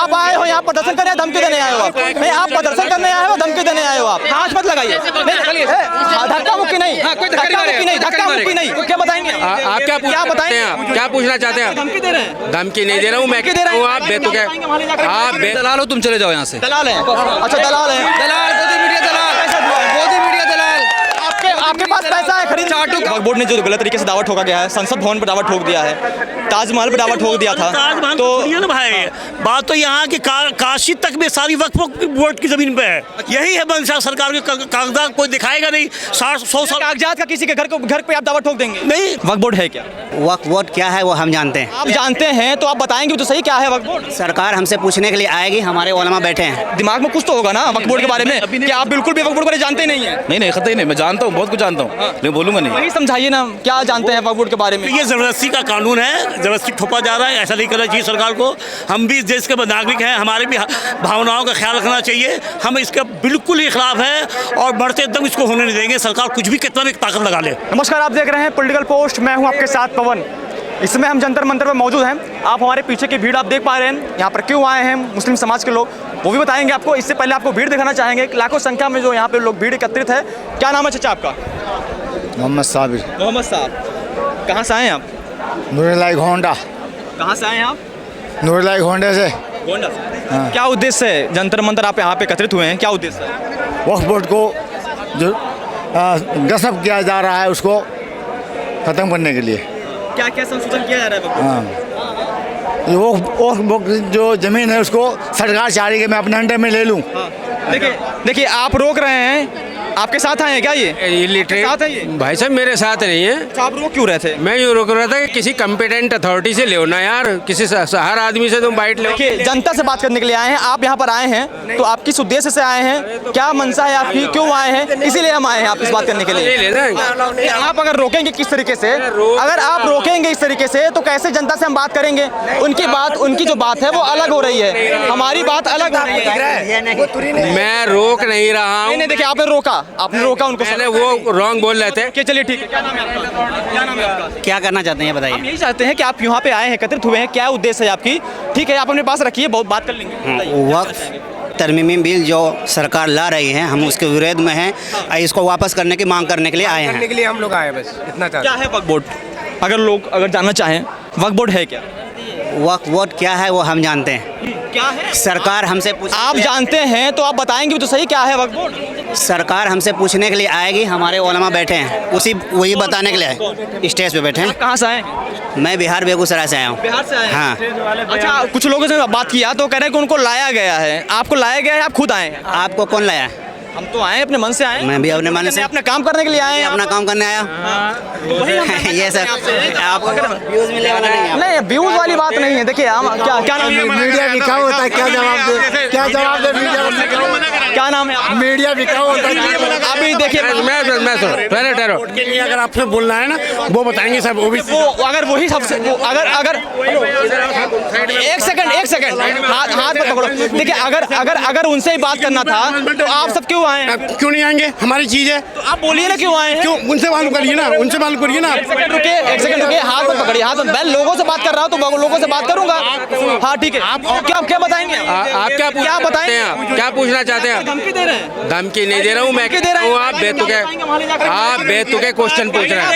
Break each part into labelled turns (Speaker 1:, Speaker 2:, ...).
Speaker 1: आप आए हो यहाँ प्रदर्शन करने, धमकी देने आए हो आप? नहीं, आप प्रदर्शन करने आए हो, धमकी देने आए हो आप? हाथ मत लगाइए, धक्का मुक्की नहीं, धक्का मुक्की नहीं, धक्का मुक्की नहीं। क्या बताएंगे
Speaker 2: आप? क्या बताएंगे आप? क्या पूछना चाहते हैं?
Speaker 1: धमकी दे रहे हैं?
Speaker 2: धमकी नहीं दे रहा हूँ मैं, कह रहा हूँ आप बेतुके, आप दलाल हो, तुम चले जाओ यहाँ से।
Speaker 1: दलाल है? अच्छा, दलाल है।
Speaker 2: दलाल, मोदी मीडिया दलाल, मोदी मीडिया दलाल।
Speaker 1: आपके पास पैसा है खरीद? वक्फ बोर्ड ने जो गलत तरीके से दावा ठोका गया है, संसद भवन पर दावा ठोक दिया है, ताजमहल पर दावा ठोक दिया था,
Speaker 3: तो ना भाई बात तो यहाँ की काशी तक में सारी वक्फ बोर्ड की जमीन पे है। यही है मंशा सरकार के कागजात कोई दिखाएगा नहीं। 100 साल
Speaker 1: कागजात का किसी के घर पे आप दावा ठोक देंगे?
Speaker 3: नहीं।
Speaker 1: वक्फ बोर्ड है क्या?
Speaker 4: वक्फ बोर्ड क्या है वो हम जानते हैं।
Speaker 1: आप जानते हैं तो आप बताएंगे तो सही, क्या है वक्फ बोर्ड?
Speaker 4: सरकार हमसे पूछने के लिए आएगी, हमारे उलमा बैठे हैं।
Speaker 1: दिमाग में कुछ तो होगा ना वक्फ बोर्ड के बारे में, कि आप बिल्कुल भी वक्फ बोर्ड को जानते नहीं है?
Speaker 5: नहीं, कतई नहीं, मैं जानता हूँ, बहुत कुछ जानता हूँ, लेकिन बोलूंगा नहीं।
Speaker 1: वही समझाइए ना, क्या जानते हैं वक्फ बोर्ड के बारे में?
Speaker 3: ये जबरदस्ती का कानून है, जबरदस्ती थोपा जा रहा है, ऐसा नहीं करना चाहिए सरकार को। हम भी इस देश के नागरिक हैं, हमारे भी भावनाओं का ख्याल रखना चाहिए। हम इसके बिल्कुल ही खिलाफ है और बढ़ते दम इसको होने नहीं देंगे, सरकार कुछ भी कितना भी ताकत लगा ले।
Speaker 1: नमस्कार, आप देख रहे हैं पॉलिटिकल पोस्ट, मैं हूं आपके साथ पवन। इसमें हम जंतर मंतर पर मौजूद हैं। आप हमारे पीछे की भीड़ आप देख पा रहे हैं। यहाँ पर क्यों आए हैं मुस्लिम समाज के लोग, वो भी बताएंगे आपको। इससे पहले आपको भीड़ दिखाना चाहेंगे, लाखों संख्या में जो यहाँ पे लोग भीड़ एकत्रित है। क्या नाम है चाचा आपका?
Speaker 6: मोहम्मद साबिर।
Speaker 1: मोहम्मद साहब, कहाँ से आए हैं आप?
Speaker 6: नूरुल्लाह होंडा।
Speaker 1: कहाँ से आए हैं आप?
Speaker 6: नूरुल्लाह होंडा से।
Speaker 1: गोंडा से। क्या उद्देश्य है जंतर मंतर आप यहाँ पे एकत्रित हुए हैं, क्या उद्देश्य है?
Speaker 6: वक्फ बोर्ड को जो गसब किया जा रहा है उसको ख़त्म करने के लिए।
Speaker 1: क्या क्या संशोधन किया जा रहा है?
Speaker 6: हाँ, वो जो ज़मीन है उसको सरकार चाह रही है कि मैं अपने अंडर में ले लूँ।
Speaker 1: देखिए आप रोक रहे हैं, आपके साथ आए हैं क्या? ये
Speaker 2: लिटरेट
Speaker 1: साथ है ये?
Speaker 2: भाई साहब मेरे साथ नहीं है।
Speaker 1: तो आप रोक क्यों रहे थे?
Speaker 2: मैं यूँ रोक रहा था कि किसी कम्पिटेंट अथॉरिटी से ले ना यार, किसी हर आदमी से तुम बाइट ले।
Speaker 1: देखिए जनता से बात करने के लिए आए हैं, आप यहाँ पर आए हैं तो आप किस उद्देश्य से आए हैं, क्या मंशा है आपकी, क्यों आए हैं? इसीलिए हम आए हैं आप इस बात करने के लिए। आप अगर रोकेंगे किस तरीके से, अगर आप रोकेंगे इस तरीके से तो कैसे जनता से हम बात करेंगे? उनकी जो बात है वो अलग हो रही है, हमारी बात अलग हो रही है।
Speaker 2: मैं रोक नहीं रहा हूँ।
Speaker 1: नहीं, देखिए आपने रोका उनको,
Speaker 2: मैंने वो रॉन्ग बोल रहे थे।
Speaker 1: चलिए ठीक है। क्या नाम है आपका? क्या नाम है आपका?
Speaker 4: क्या करना चाहते हैं बताइए।
Speaker 1: हम यही चाहते हैं कि आप यहाँ पे आए हैं, एकत्रित हुए हैं, क्या उद्देश्य है आपकी? ठीक है, आप अपने पास रखिए, बहुत बात कर लेंगे।
Speaker 4: वक्फ तरमीमी बिल जो सरकार ला रही है, हम उसके विरोध में हैं, इसको वापस करने की मांग करने के लिए आए हैं।
Speaker 7: के लिए हम लोग आए, बस इतना चाहते हैं।
Speaker 1: क्या है वक्फ बोर्ड? अगर जानना चाहें वक्फ बोर्ड है क्या?
Speaker 4: वक्फ बोर्ड क्या है वो हम जानते हैं।
Speaker 1: क्या है?
Speaker 4: सरकार हमसे
Speaker 1: आप जानते हैं तो आप बताएंगे तो सही, क्या है वक्फ बोर्ड?
Speaker 4: सरकार हमसे पूछने के लिए आएगी, हमारे उलमा बैठे हैं, वही बताने के लिए आए, स्टेज पे बैठे हैं।
Speaker 1: कहाँ से आए?
Speaker 4: मैं बिहार बेगूसराय से आया हूँ।
Speaker 1: बिहार से आए?
Speaker 4: हाँ।
Speaker 1: अच्छा, कुछ लोगों से बात किया तो कह रहे हैं कि उनको लाया गया है। आपको लाया गया है, आप खुद आए हैं?
Speaker 4: आपको कौन लाया है?
Speaker 1: हम तो आए अपने मन से आए।
Speaker 4: मैं भी अपने मन से
Speaker 1: अपना काम करने के लिए आए हैं।
Speaker 4: अपना काम करने आया।
Speaker 1: तो वही हम
Speaker 4: ये सर आपको व्यूज मिलने वाला नहीं है।
Speaker 1: नहीं, व्यूज वाली बात नहीं है। देखिए हम क्या नाम है?
Speaker 6: मीडिया बिकाऊ होता है, क्या जवाब दे? क्या जवाब दे? मीडिया
Speaker 1: क्या नाम है?
Speaker 6: मीडिया बिकाऊ होता है।
Speaker 1: अभी देखिए
Speaker 2: ठहरो
Speaker 3: के लिए अगर आपसे बोलना है ना वो बताएंगे साहब।
Speaker 1: वो अगर वही सबसे अगर एक सेकंड हाथ मत पकड़ो। देखिए अगर उनसे ही बात करना था तो आप सब क्यों आए हैं?
Speaker 3: क्यों नहीं आएंगे, हमारी चीज है।
Speaker 1: तो आप बोलिए ना क्यों आए हैं?
Speaker 3: क्यों? उनसे मालूम करिए ना, उनसे मालूम करिए ना।
Speaker 1: एक सेकंड रुकिए, हाथ मत पकड़िए, हाथ मत। मैं लोगों से बात कर रहा हूँ तो लोगों से बात करूंगा। हाँ ठीक है, आप क्या बताएंगे?
Speaker 2: आप क्या बताएंगे? क्या पूछना चाहते हैं?
Speaker 1: धमकी दे रहे हैं?
Speaker 2: धमकी नहीं दे रहा हूँ मैं, कह रहा हूँ आप बेतुके क्वेश्चन पूछ रहे हैं।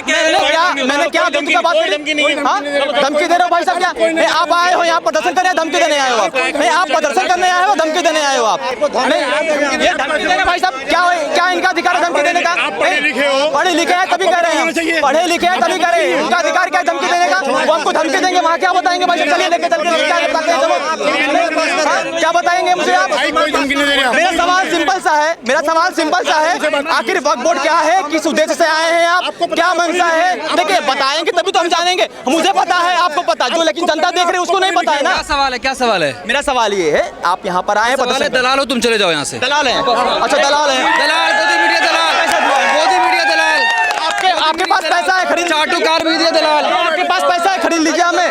Speaker 1: मैंने क्या धमकी का बात करी? हाँ, धमकी दे रहे हो भाई साहब? क्या नहीं, आप आए हो यहाँ प्रदर्शन करने, धमकी देने आए हो आप? नहीं, आप प्रदर्शन करने आए हो, धमकी देने आए हो आप? नहीं, ये धमकी दे रहे भाई साहब, क्या इनका अधिकार है धमकी देने का? पढ़े लिखे हैं तभी कह रहे हैं, पढ़े लिखे हैं तभी कह रहे हैं। उनका अधिकार क्या है धमकी देने का? वो हमको धमकी देंगे, वहाँ क्या बताएंगे भाई साहब? चलिए लेके चल के क्या बताते हैं, चलो क्या बताएंगे मुझे आप? मेरा सवाल सिंपल सा है, आखिर वक्फ बोर्ड क्या है, किस उद्देश्य से आए हैं आप, क्या मंशा है? देखिए बताएंगे तभी तो हम जानेंगे। मुझे पता है, आपको पता, जो लेकिन जनता देख रही है उसको नहीं पता है ना।
Speaker 2: क्या सवाल है?
Speaker 1: मेरा सवाल ये है, आप यहाँ पर आए हैं,
Speaker 2: दलाल हो, तुम चले जाओ यहाँ से।
Speaker 1: दलाल हैं? अच्छा दलाल हैं।
Speaker 2: दलाल, मोदी मीडिया दलाल, मोदी मीडिया दलाल।
Speaker 1: आपके पास पैसा है खरीद चाटू कार भी दिया दलाल, आपके पास पैसा है खरीद लीजिए हमें।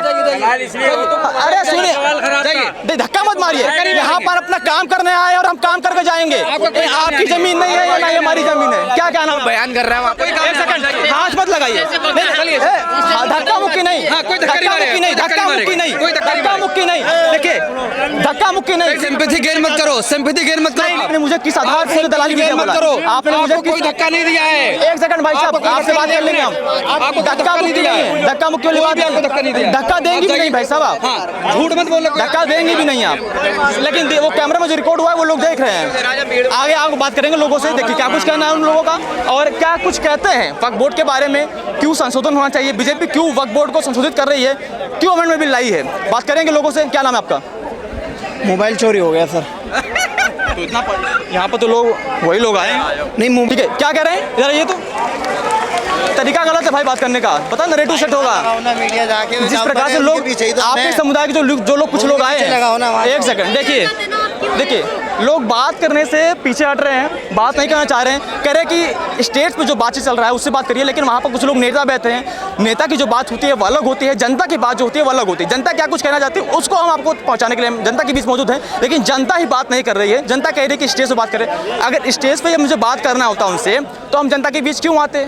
Speaker 1: अरे सुनिए, धक्का मत मारिए, यहाँ पर अपना काम करने आए और हम काम करके जाएंगे। आपकी जमीन नहीं है या नहीं हमारी जमीन है, क्या कहना
Speaker 2: बयान कर रहा है।
Speaker 1: एक सेकंड, हाथ मत लगाइए, धक्का मुक्की नहीं, धक्का मुक्की नहीं, धक्का मुक्की नहीं, धक्का मुक्की नहीं, देखिए धक्का मुक्की नहीं,
Speaker 2: सिंपैथी गेन मत करो, सिंपैथी गेन मत करो।
Speaker 1: आपने मुझे किस आधार से दलाली मत करो, आपने मुझे कोई धक्का नहीं दिया है। एक सेकंड भाई साहब, आपसे बात कर लेंगे हम, आपको धक्का मुक्की नहीं है, धक्का मुक्की वाली बात नहीं, धक्का नहीं दिया, धक्का देंगे भी नहीं भाई साहब आप, झूठ मत बोलो, धक्का देंगे भी नहीं आप, लेकिन वो कैमरा में जो रिकॉर्ड हुआ है वो लोग देख रहे हैं। आगे आप बात करेंगे लोगों से, देखिए क्या कुछ कहना है उन लोगों का और क्या कुछ कहते हैं वक्फ बोर्ड के बारे में, क्यों संशोधन होना चाहिए, बीजेपी क्यों वक्फ बोर्ड को संशोधित कर रही है, क्यों अमेंडमेंट बिल लाई है, बात करेंगे लोगों से। क्या नाम है आपका?
Speaker 8: मोबाइल चोरी हो गया सर।
Speaker 1: तो इतना यहाँ पर तो लोग वही लोग आए नहीं, ठीक है क्या कह रहे हैं इधर, ये तो तरीका गलत है भाई बात करने का, पता नरेटिव सेट होगा जिस प्रकार से लोग आपके समुदाय के जो लोग कुछ लोग आए हैं। एक सेकंड देखिए लोग बात करने से पीछे हट रहे हैं, बात नहीं करना चाह रहे हैं, कह रहे हैं कि स्टेज पे जो बातचीत चल रहा है उससे बात करिए, लेकिन वहाँ पर कुछ लोग नेता बैठे हैं, नेता की जो बात होती है वो अलग होती है, जनता की बात जो होती है वो अलग होती है। जनता क्या कुछ कहना चाहती है उसको हम आपको पहुँचाने के लिए जनता के बीच मौजूद है, लेकिन जनता ही बात नहीं कर रही है। जनता कह रही है कि स्टेज पर बात करें, अगर स्टेज पर मुझे बात करना होता उनसे तो हम जनता के बीच क्यों आते,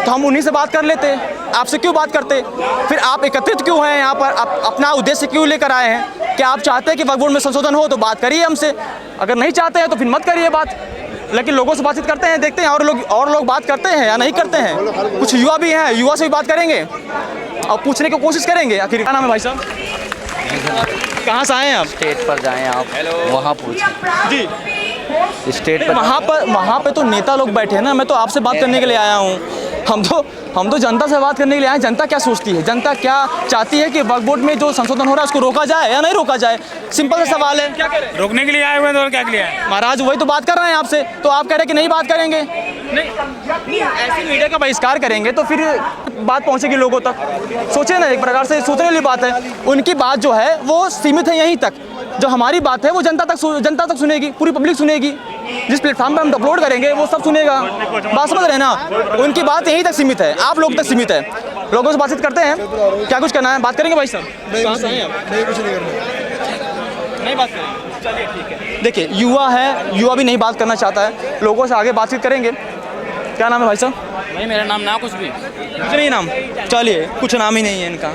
Speaker 1: तो हम उन्हीं से बात कर लेते, आपसे क्यों बात करते, फिर आप एकत्रित क्यों हैं यहाँ पर, आप अपना उद्देश्य क्यों लेकर आए हैं, क्या आप चाहते हैं कि वक्फ बोर्ड में संशोधन हो तो बात करिए हमसे, अगर नहीं चाहते हैं तो फिर मत करिए बात। लेकिन लोगों से बातचीत करते हैं, देखते हैं और लोग बात करते हैं या नहीं करते हैं, कुछ युवा भी हैं, युवा से भी बात करेंगे और पूछने की कोशिश करेंगे। आखिर क्या नाम है भाई साहब, कहाँ से आए हैं आप?
Speaker 4: स्टेट पर जाएं आप, वहाँ पूछें
Speaker 1: जी
Speaker 4: स्टेट पर।
Speaker 1: वहाँ पे तो नेता लोग बैठे हैं ना, मैं तो आपसे बात करने के लिए आया हूँ, हम तो जनता से बात करने के लिए आए हैं। जनता क्या सोचती है, जनता क्या चाहती है कि वक्फ बोर्ड में जो संशोधन हो रहा है उसको रोका जाए या नहीं रोका जाए, सिंपल सा सवाल है। क्या कह रहे हैं?
Speaker 3: रोकने के लिए आए हुए हैं और क्या के लिए आए?
Speaker 1: महाराज वही तो बात कर रहे हैं आपसे, तो आप कह रहे हैं कि नहीं बात करेंगे, नहीं ऐसी मीडिया का बहिष्कार करेंगे तो फिर बात पहुँचेगी लोगों तक। सोचिए ना, एक प्रकार से सोचने वाली बात है, उनकी बात जो है वो सीमित है यहीं तक, जो हमारी बात है वो जनता तक सुनेगी, पूरी पब्लिक सुनेगी, जिस प्लेटफॉर्म पर हम अपलोड करेंगे वो सब सुनेगा, बात समझ रहे हैं ना, उनकी बात यहीं तक सीमित है, आप लोग तक सीमित है। लोगों से बातचीत करते हैं, क्या कुछ करना है बात करेंगे भाई साहब, कहाँ से हैं आप? नहीं कुछ नहीं करना, नहीं बात करेंगे, चलिए ठीक है। देखिए युवा है, युवा भी नहीं बात करना चाहता है, लोगों से आगे बातचीत करेंगे। क्या नाम है भाई साहब?
Speaker 2: भाई मेरा नाम ना कुछ भी
Speaker 1: कुछ नहीं नाम, चलिए कुछ नाम ही नहीं है इनका,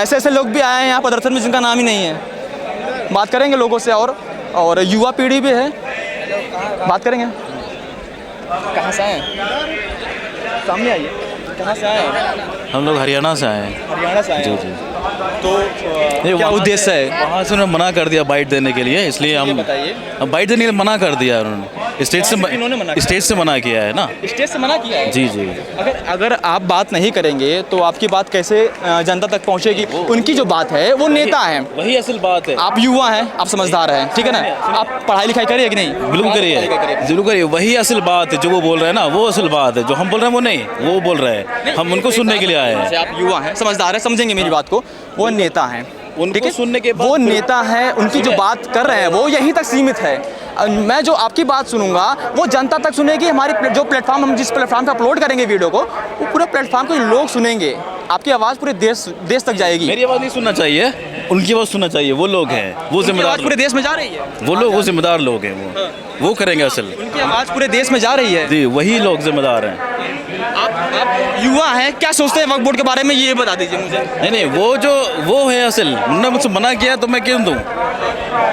Speaker 1: ऐसे लोग भी आए हैं यहाँ प्रदर्शन में जिनका नाम ही नहीं है, बात करेंगे लोगों से और युवा पीढ़ी भी है, बात करेंगे। कहाँ से आए हैं, सामने आइए, कहाँ से आए हैं?
Speaker 5: हम लोग हरियाणा से आए हैं।
Speaker 1: हरियाणा से आए हैं।
Speaker 5: जी।
Speaker 1: तो क्या उद्देश्य है?
Speaker 5: वहाँ से उन्होंने मना कर दिया बाइट देने के लिए, इसलिए हम बाइट देने के लिए मना कर दिया उन्होंने, स्टेज से मना किया है ना,
Speaker 1: स्टेज से मना किया है।
Speaker 5: जी जी।
Speaker 1: अगर आप बात नहीं करेंगे तो आपकी बात कैसे जनता तक पहुंचेगी? उनकी जो बात है वो नेता है,
Speaker 5: वही असल बात है।
Speaker 1: आप युवा हैं, आप समझदार हैं, ठीक है ना, आप पढ़ाई लिखाई करिए कि नहीं?
Speaker 5: बिल्कुल करिए, जरूर करिए, वही असल बात है, जो वो बोल रहे हैं ना वो असल बात है, जो हम बोल रहे हैं वो नहीं, वो बोल रहे हैं, हम उनको सुनने के लिए आए हैं।
Speaker 1: आप युवा हैं, समझदार हैं, समझेंगे मेरी बात को, वो नेता हैं,
Speaker 5: उनको सुनने के बाद
Speaker 1: वो नेता है, उनकी जो बात कर रहे हैं वो यहीं तक सीमित है। मैं जो आपकी बात सुनूंगा वो जनता तक सुनेगी, हमारी जो प्लेटफॉर्म, हम जिस प्लेटफॉर्म पे अपलोड करेंगे वीडियो को, वो पूरे प्लेटफॉर्म को लोग सुनेंगे, आपकी आवाज़ पूरे देश तक जाएगी।
Speaker 5: मेरी आवाज़ नहीं सुनना चाहिए, उनकी आवाज़ सुनना चाहिए, वो लोग हैं, वो जिम्मेदार,
Speaker 1: पूरे देश में जा रही है,
Speaker 5: वो लोग, वो जिम्मेदार लोग हैं, वो करेंगे असल,
Speaker 1: उनकी आवाज़ पूरे देश में जा रही है
Speaker 5: जी, वही लोग जिम्मेदार हैं।
Speaker 1: आप युवा हैं, क्या सोचते हैं वक्फ बोर्ड के बारे में, ये बता दीजिए मुझे।
Speaker 5: नहीं, वो है असल, उन्होंने मुझसे मना किया तो मैं क्यों दूँ,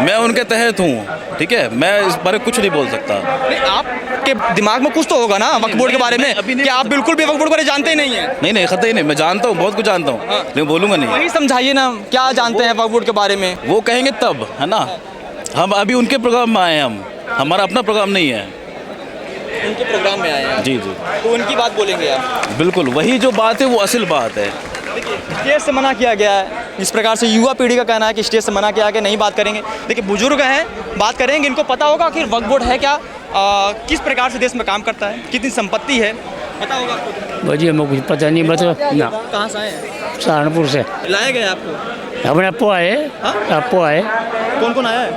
Speaker 5: मैं उनके तहत हूँ, ठीक है, मैं इस बारे में कुछ नहीं बोल सकता।
Speaker 1: आपके दिमाग में कुछ तो होगा ना वक्फ बोर्ड के बारे में, कि आप बिल्कुल भी वक्फ बोर्ड के बारे में जानते ही नहीं है?
Speaker 5: नहीं कतई नहीं, मैं जानता हूँ, बहुत कुछ जानता हूँ, लेकिन बोलूँगा नहीं।
Speaker 1: वही समझाइए ना, क्या जानते हैं वक्फ बोर्ड के बारे में?
Speaker 5: वो कहेंगे तब, है ना, हम अभी उनके प्रोग्राम में आए हैं, हमारा अपना प्रोग्राम नहीं है,
Speaker 1: उनके प्रोग्राम में आए हैं।
Speaker 5: जी,
Speaker 1: तो उनकी बात बोलेंगे आप?
Speaker 5: बिल्कुल, वही जो बात है वो असल बात है।
Speaker 1: देखिए स्टेज से मना किया गया है, इस प्रकार से युवा पीढ़ी का कहना है कि स्टेज से मना किया गया, नहीं बात करेंगे। देखिए बुजुर्ग हैं, बात करेंगे, इनको पता होगा कि वक्फ बोर्ड है क्या, किस प्रकार से देश में काम करता है, कितनी संपत्ति है, पता होगा आपको?
Speaker 8: भाजी हमें कुछ पता नहीं, मतलब ना।
Speaker 1: कहाँ से आए हैं?
Speaker 8: सहारनपुर से।
Speaker 1: लाया गया आपको?
Speaker 8: अपने आपको आए, आपको आए।
Speaker 1: कौन कौन आया है?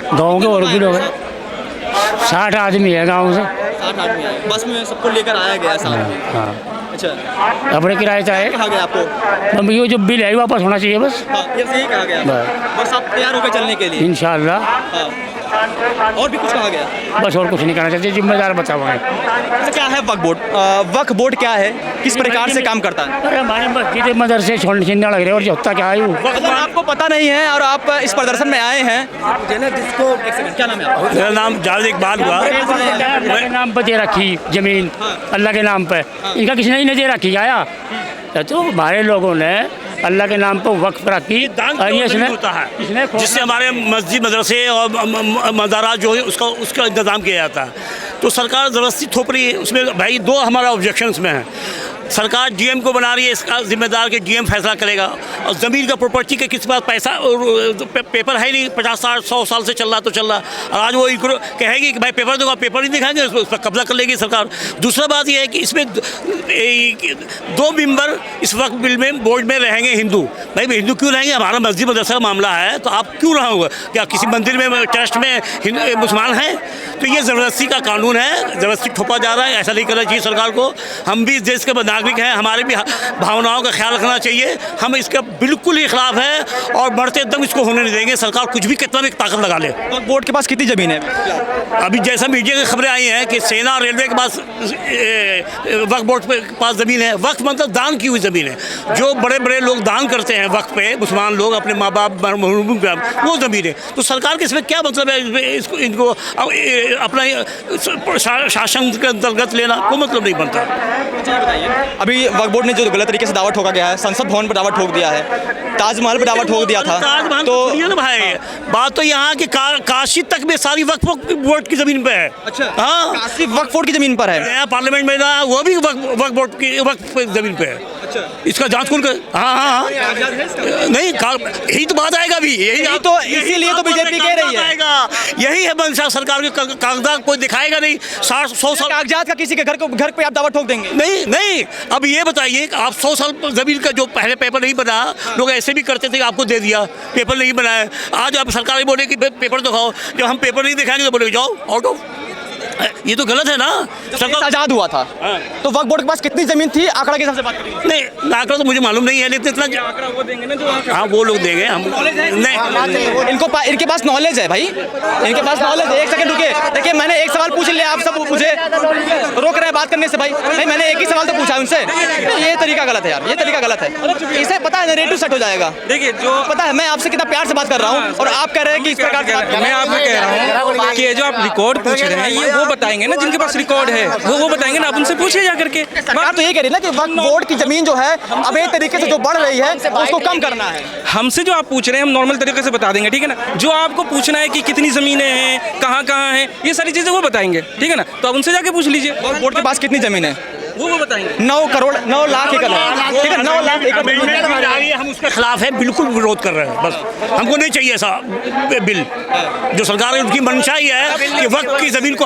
Speaker 8: गाँव के और भी लोग हैं, 60 आदमी है गाँव से।
Speaker 1: 60 आदमी आए, बस में सबको लेकर आया गया साथ में।
Speaker 8: हाँ
Speaker 1: अच्छा,
Speaker 8: अपने किराए चाहे
Speaker 1: कहा गया आपको?
Speaker 8: अब ये जो बिल है वापस होना चाहिए बस।
Speaker 1: हाँ, ये सही कहा गया।
Speaker 8: बस।
Speaker 1: बस आप तैयार होकर चलने के लिए।
Speaker 8: इंशाल्लाह।
Speaker 1: हाँ। और भी कुछ कहा गया?
Speaker 8: बस और कुछ नहीं करना चाहते, जिम्मेदार बचा हुआ है।
Speaker 1: अच्छा, क्या है वक्फ बोर्ड? वक्फ बोर्ड क्या है, किस प्रकार से काम करता है?
Speaker 8: अरे हमारे मस्जिद मदरसे छोड़ने छीनने लग रहे हैं और जो होता क्या है वो।
Speaker 1: मतलब आपको पता नहीं है और आप इस प्रदर्शन में आए हैं। एक सेकंड, क्या नाम है आपका?
Speaker 3: मेरा नाम जावेद इकबाल हुआ।
Speaker 8: अल्लाह के नाम पर दे रखी जमीन, अल्लाह के नाम पर। इनका किसी ने नहीं दे रखी आया, तो हमारे लोगों ने अल्लाह के नाम पर वक्फ रखी।
Speaker 3: दान
Speaker 8: और ये इसने
Speaker 3: होता है जिससे हमारे मस्जिद मदरसे और मज़ारात जो है उसका इंतज़ाम किया जाता है। तो सरकार ज़बरदस्ती थोप रही है उसमें। भाई दो हमारा ऑब्जेक्शन में है। सरकार जीएम को बना रही है, इसका जिम्मेदार के जीएम फैसला करेगा। और ज़मीन का प्रॉपर्टी के किसी पास पैसा और पेपर है नहीं, 50-100 साल से चल रहा तो चल रहा। और आज वो इनको कहेगी कि भाई पेपर दूंगा, पेपर नहीं दिखाएंगे, उस पर कब्जा कर लेगी सरकार। दूसरा बात यह है कि इसमें 2 मेंबर इस वक्त बिल में बोर्ड में रहेंगे हिंदू। भाई हिंदू क्यों रहेंगे? हमारा मस्जिद मदरसा का मामला है तो आप क्यों रहोगे? क्या किसी मंदिर में ट्रस्ट में मुसलमान हैं? तो ये ज़बरदस्ती का कानून है, ज़बरदस्ती थोपा जा रहा है। ऐसा नहीं करना चाहिए सरकार को। हम भी इस देश के नागरिक हैं, हमारे भी भावनाओं का ख्याल रखना चाहिए। हम इसका बिल्कुल ही खिलाफ है और बढ़ते दम इसको होने नहीं देंगे। सरकार कुछ भी कितना भी ताकत लगा ले।
Speaker 1: वक्फ बोर्ड के पास कितनी ज़मीन है?
Speaker 3: अभी जैसा मीडिया की खबरें आई हैं कि सेना और रेलवे के पास वक्फ बोर्ड के पास ज़मीन है। वक्फ मतलब दान की हुई ज़मीन है। जो बड़े बड़े लोग दान करते हैं वक्फ पे, मुसलमान लोग अपने माँ बाप मरहूम का, वो ज़मीन है। तो सरकार के इसमें क्या मतलब है? इसको इनको अपना शासन के अंतर्गत लेना कोई मतलब नहीं बनता।
Speaker 1: अभी वक्फ बोर्ड ने जो गलत तरीके से दावा ठोका गया है, संसद भवन पर दावा ठोक दिया है, ताजमहल पर दावा ठोक दिया था।
Speaker 3: ताजमहल
Speaker 1: तो
Speaker 3: तो ना भाई, बात तो यहाँ की काशी तक में सारी वक्फ बोर्ड की ज़मीन पे है।
Speaker 1: अच्छा,
Speaker 3: हाँ,
Speaker 1: काशी वक्फ बोर्ड की ज़मीन पर है।
Speaker 3: नया पार्लियामेंट में ना, वो भी वक्फ बोर्ड की वक्फ ज़मीन पे है।
Speaker 1: अच्छा,
Speaker 3: इसका जांच कौन कर? हाँ नहीं, यही तो बात आएगा भी।
Speaker 1: यही तो, इसीलिए तो बीजेपी कह रही है।
Speaker 3: यही है मंशा सरकार के। कागजात कोई दिखाएगा नहीं। 100 साल
Speaker 1: कागजात का किसी के घर पे आप दावा ठोक देंगे?
Speaker 3: नहीं। अब ये बताइए कि आप 100 साल ज़मीन का जो पहले पेपर नहीं बना, लोग ऐसे भी करते थे कि आपको दे दिया, पेपर नहीं बनाया। आज आप सरकार बोले कि पेपर दिखाओ, जब हम पेपर नहीं दिखाएंगे तो बोले जाओ आउट ऑफ। ये तो गलत है ना।
Speaker 1: सरकार आज़ाद हुआ था तो वक्फ बोर्ड के पास कितनी ज़मीन थी? आंकड़ा के हिसाब से बात करेंगे।
Speaker 3: नहीं, आंकड़ा तो मुझे मालूम नहीं है, लेकिन इतना आंकड़ा वो देंगे ना, जो हाँ वो लोग देंगे। हम नहीं,
Speaker 1: इनके पास नॉलेज है भाई, इनके पास नॉलेज है। एक सेकंड रुकिए, देखिए मैंने एक सवाल पूछ लिया, आप सब मुझे रोक रहे हैं बात करने से। भाई मैंने एक ही सवाल तो पूछा उनसे। ये तरीका गलत है यार, ये तरीका गलत है। इसे पता है नरेटिव सेट हो जाएगा।
Speaker 7: देखिए, जो
Speaker 1: पता है मैं आपसे कितना प्यार से बात कर रहा हूँ और आप कह रहे हैं कि इस प्रकार से
Speaker 7: मैं आपको कह रहा हूँ कि ये जो आप रिकॉर्ड पूछ रहे हैं, ये वो बताएंगे ना जिनके पास रिकॉर्ड है, वो बताएंगे ना। आप उनसे पूछिए जा करके।
Speaker 1: सरकार तो ये कह रही है ना कि वक्फ बोर्ड की जमीन जो है अवैध तरीके से जो बढ़ रही है उसको कम करना है।
Speaker 7: हमसे जो आप पूछ रहे हैं हम नॉर्मल तरीके से बता देंगे, ठीक है ना। जो आपको पूछना है कि कितनी ज़मीनें हैं, कहाँ हैं, ये सारी चीज़ें वो बताएंगे, ठीक है ना। तो आप उनसे जाके पूछ लीजिए
Speaker 1: वक्फ बोर्ड के पास कितनी जमीन है,
Speaker 7: वो बताएंगे।
Speaker 1: 9 लाख एकड़ है, ठीक है, 9 लाख एकड़।
Speaker 3: हम उसके खिलाफ है, बिल्कुल विरोध कर रहे हैं। बस हमको नहीं चाहिए ऐसा बिल। जो सरकार है उनकी मंशा ही है कि वक्त की ज़मीन को